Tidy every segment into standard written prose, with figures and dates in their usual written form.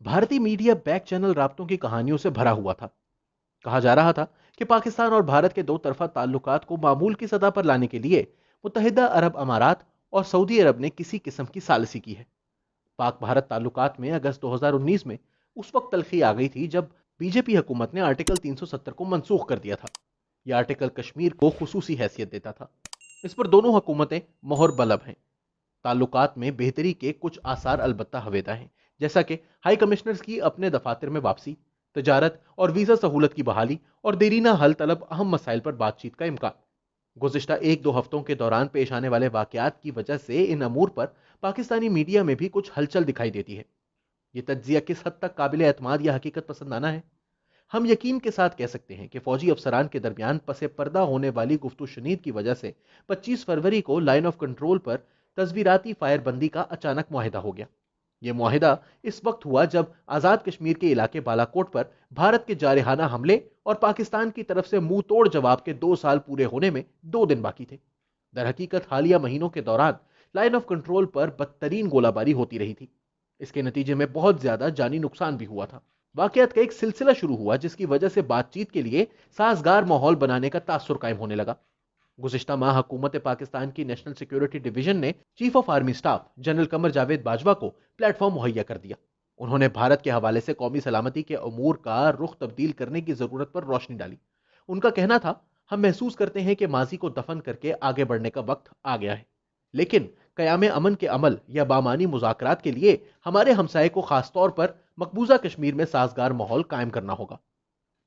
بھارتی media back channel رابطوں کی کہانیوں سے بھرا ہوا تھا۔ کہا جا رہا تھا کہ پاکستان اور بھارت کے دو طرفہ تعلقات کو معمول کی سطح پر لانے کے لیے متحدہ عرب امارات اور سعودی عرب نے کسی قسم کی ثالثی کی ہے۔ پاک بھارت تعلقات میں اگست 2019 میں اس وقت تلخی آ گئی تھی جب بی جے پی حکومت نے آرٹیکل 370 کو منسوخ کر دیا تھا۔ یہ آرٹیکل کشمیر کو خصوصی حیثیت دیتا تھا۔ اس پر دونوں حکومتیں مہر بلب ہیں۔ تعلقات میں بہتری کے کچھ آثار البتہ ہویدا ہیں، جیسا کہ ہائی کمشنرز کی اپنے دفاتر میں واپسی، تجارت اور ویزا سہولت کی بحالی اور دیرینہ حل طلب اہم مسائل پر بات چیت کا امکان۔ گزشتہ ایک دو ہفتوں کے دوران پیش آنے والے واقعات کی وجہ سے ان امور پر پاکستانی میڈیا میں بھی کچھ ہلچل دکھائی دیتی ہے۔ یہ تجزیہ کس حد تک قابل اعتماد یا حقیقت پسندانہ ہے؟ ہم یقین کے ساتھ کہہ سکتے ہیں کہ فوجی افسران کے درمیان پس پردہ ہونے والی گفت و شنید کی وجہ سے 25 فروری کو لائن آف کنٹرول پر تصویراتی فائر بندی کا اچانک معاہدہ ہو گیا۔ یہ معاہدہ اس وقت ہوا جب آزاد کشمیر کے علاقے بالا کوٹ پر بھارت کے جارحانہ حملے اور پاکستان کی طرف سے منہ توڑ جواب کے 2 سال پورے ہونے میں 2 دن باقی تھے۔ در حقیقت حالیہ مہینوں کے دوران لائن آف کنٹرول پر بدترین گولہ باری ہوتی رہی تھی۔ اس کے نتیجے میں بہت زیادہ جانی نقصان بھی ہوا تھا۔ واقعات کا ایک سلسلہ شروع ہوا جس کی وجہ سے بات چیت کے لیے سازگار ماحول بنانے کا تاثر قائم ہونے لگا۔ گزشتہ ماہ حکومت پاکستان کی نیشنل سیکیورٹی ڈویژن نے chief of army staff general Qamar Javed Bajwa کو پلیٹ فارم مہیا کر دیا۔ انہوں نے بھارت کے حوالے سے قومی سلامتی کے امور کا رخ تبدیل کرنے کی ضرورت پر روشنی ڈالی۔ ان کا کہنا تھا، ہم محسوس کرتے ہیں کہ ماضی کو دفن کر کے آگے بڑھنے کا وقت آ گیا ہے، لیکن قیام امن کے عمل یا بامانی مذاکرات کے لیے ہمارے ہمسائے کو خاص طور پر مقبوضہ کشمیر میں سازگار ماحول قائم کرنا ہوگا۔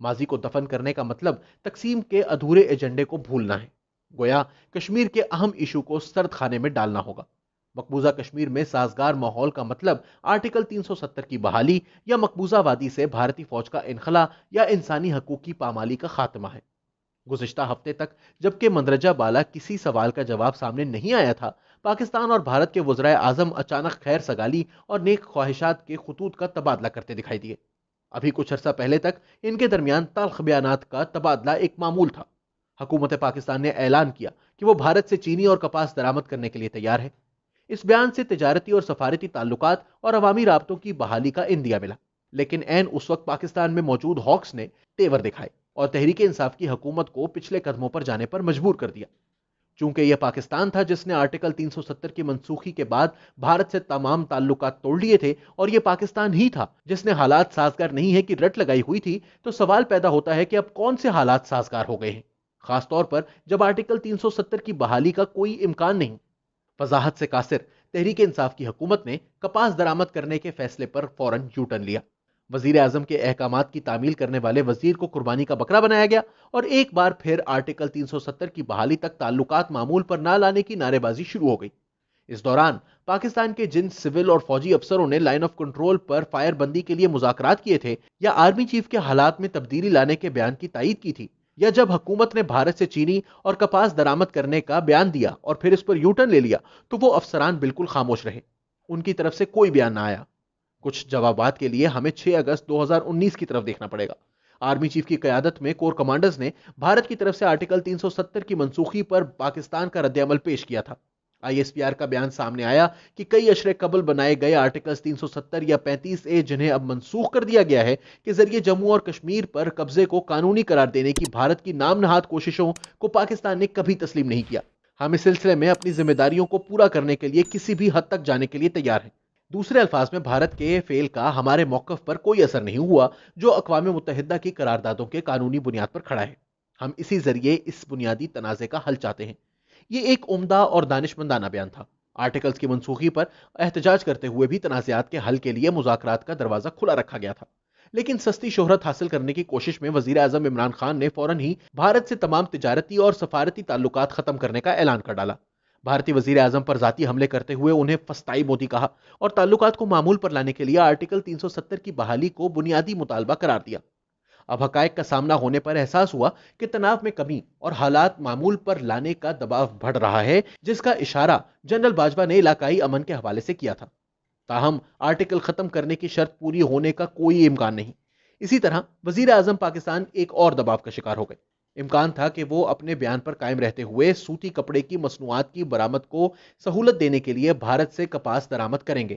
ماضی کو دفن کرنے کا مطلب تقسیم کے ادھورے ایجنڈے کو بھولنا ہے، گویا کشمیر کے اہم ایشو کو سرد خانے میں ڈالنا ہوگا۔ مقبوضہ کشمیر میں سازگار ماحول کا مطلب آرٹیکل 370 کی بحالی یا مقبوضہ وادی سے بھارتی فوج کا انخلا یا انسانی حقوق کی پامالی کا خاتمہ ہے۔ گزشتہ ہفتے تک جبکہ مندرجہ بالا کسی سوال کا جواب سامنے نہیں آیا تھا، پاکستان اور بھارت کے وزرائے اعظم اچانک خیر سگالی اور نیک خواہشات کے خطوط کا تبادلہ کرتے دکھائی دیے۔ ابھی کچھ عرصہ پہلے تک ان کے درمیان تلخ بیانات کا تبادلہ ایک معمول تھا۔ حکومت پاکستان نے اعلان کیا کہ وہ بھارت سے چینی اور کپاس درآمد کرنے کے لیے تیار ہے۔ اس بیان سے تجارتی اور سفارتی تعلقات اور عوامی رابطوں کی بحالی کا اندیا ملا، لیکن عین اس وقت پاکستان میں موجود ہاکس نے تیور دکھائے اور تحریک انصاف کی حکومت کو پچھلے قدموں پر جانے پر مجبور کر دیا۔ چونکہ یہ پاکستان تھا جس نے آرٹیکل 370 کی منسوخی کے بعد بھارت سے تمام تعلقات توڑ لیے تھے، اور یہ پاکستان ہی تھا جس نے حالات سازگار نہیں ہے کی رٹ لگائی ہوئی تھی، تو سوال پیدا ہوتا ہے کہ اب کون سے حالات سازگار ہو گئے ہیں، خاص طور پر جب آرٹیکل 370 کی بحالی کا کوئی امکان نہیں۔ وضاحت سے قاصر تحریک انصاف کی حکومت نے کپاس درآمد کرنے کے فیصلے پر فوراً یو ٹرن لیا۔ وزیر اعظم کے احکامات کی تعمیل کرنے والے وزیر کو قربانی کا بکرا بنایا گیا اور ایک بار پھر آرٹیکل 370 کی بحالی تک تعلقات معمول پر نہ لانے کی نعرے بازی شروع ہو گئی۔ اس دوران پاکستان کے جن سول اور فوجی افسروں نے line of control per fire بندی کے لیے مذاکرات کیے تھے، یا آرمی چیف کے حالات میں تبدیلی لانے کے بیان کی تائید کی تھی، یا جب حکومت نے بھارت سے چینی اور کپاس درآمد کرنے کا بیان دیا اور پھر اس پر یو ٹرن لے لیا، تو وہ افسران بالکل خاموش رہے۔ ان کی طرف سے کوئی بیان نہ آیا۔ کچھ جوابات کے لیے ہمیں 6 اگست 2019 کی طرف دیکھنا پڑے گا۔ آرمی چیف کی قیادت میں کور کمانڈرز نے بھارت کی طرف سے آرٹیکل 370 کی منسوخی پر پاکستان کا رد عمل پیش کیا تھا۔ آئی ایس پی آر کا بیان سامنے آیا کہ کئی اشرے قبل بنائے گئے آرٹیکل 370 یا 35A جنہیں اب منسوخ کر دیا گیا ہے کے ذریعے جموں اور کشمیر پر قبضے کو قانونی قرار دینے کی بھارت کی نام نہاد کوششوں کو پاکستان نے کبھی تسلیم نہیں کیا۔ ہم اس سلسلے میں اپنی ذمہ داریوں کو پورا کرنے کے لیے کسی بھی حد تک جانے کے لیے تیار ہیں۔ دوسرے الفاظ میں بھارت کے فعل کا ہمارے موقف پر کوئی اثر نہیں ہوا جو اقوام متحدہ کی قراردادوں کے قانونی بنیاد پر کھڑا ہے۔ ہم اسی ذریعے اس بنیادی تنازع کا حل چاہتے ہیں۔ یہ ایک عمدہ اور دانشمندانہ بیان تھا۔ آرٹیکلز کی منسوخی پر احتجاج کرتے ہوئے بھی تنازعات کے حل کے لیے مذاکرات کا دروازہ کھلا رکھا گیا تھا، لیکن سستی شہرت حاصل کرنے کی کوشش میں وزیر اعظم عمران خان نے فوراً ہی بھارت سے تمام تجارتی اور سفارتی تعلقات ختم کرنے کا اعلان کر ڈالا۔ بھارتی وزیر اعظم پر ذاتی حملے کرتے ہوئے انہیں فسطائی مودی کہا اور تعلقات کو معمول پر لانے کے لیے آرٹیکل 370 کی بحالی کو بنیادی مطالبہ قرار دیا۔ اب حقائق کا سامنا ہونے پر احساس ہوا کہ تناؤ میں کمی اور حالات معمول پر لانے کا دباؤ بڑھ رہا ہے، جس کا اشارہ جنرل باجوہ نے علاقائی امن کے حوالے سے کیا تھا۔ تاہم آرٹیکل ختم کرنے کی شرط پوری ہونے کا کوئی امکان نہیں۔ اسی طرح وزیر اعظم پاکستان ایک اور دباؤ کا شکار ہو گئے۔ امکان تھا کہ وہ اپنے بیان پر قائم رہتے ہوئے سوتی کپڑے کی مصنوعات کی برآمد کو سہولت دینے کے لیے بھارت سے کپاس درآمد کریں گے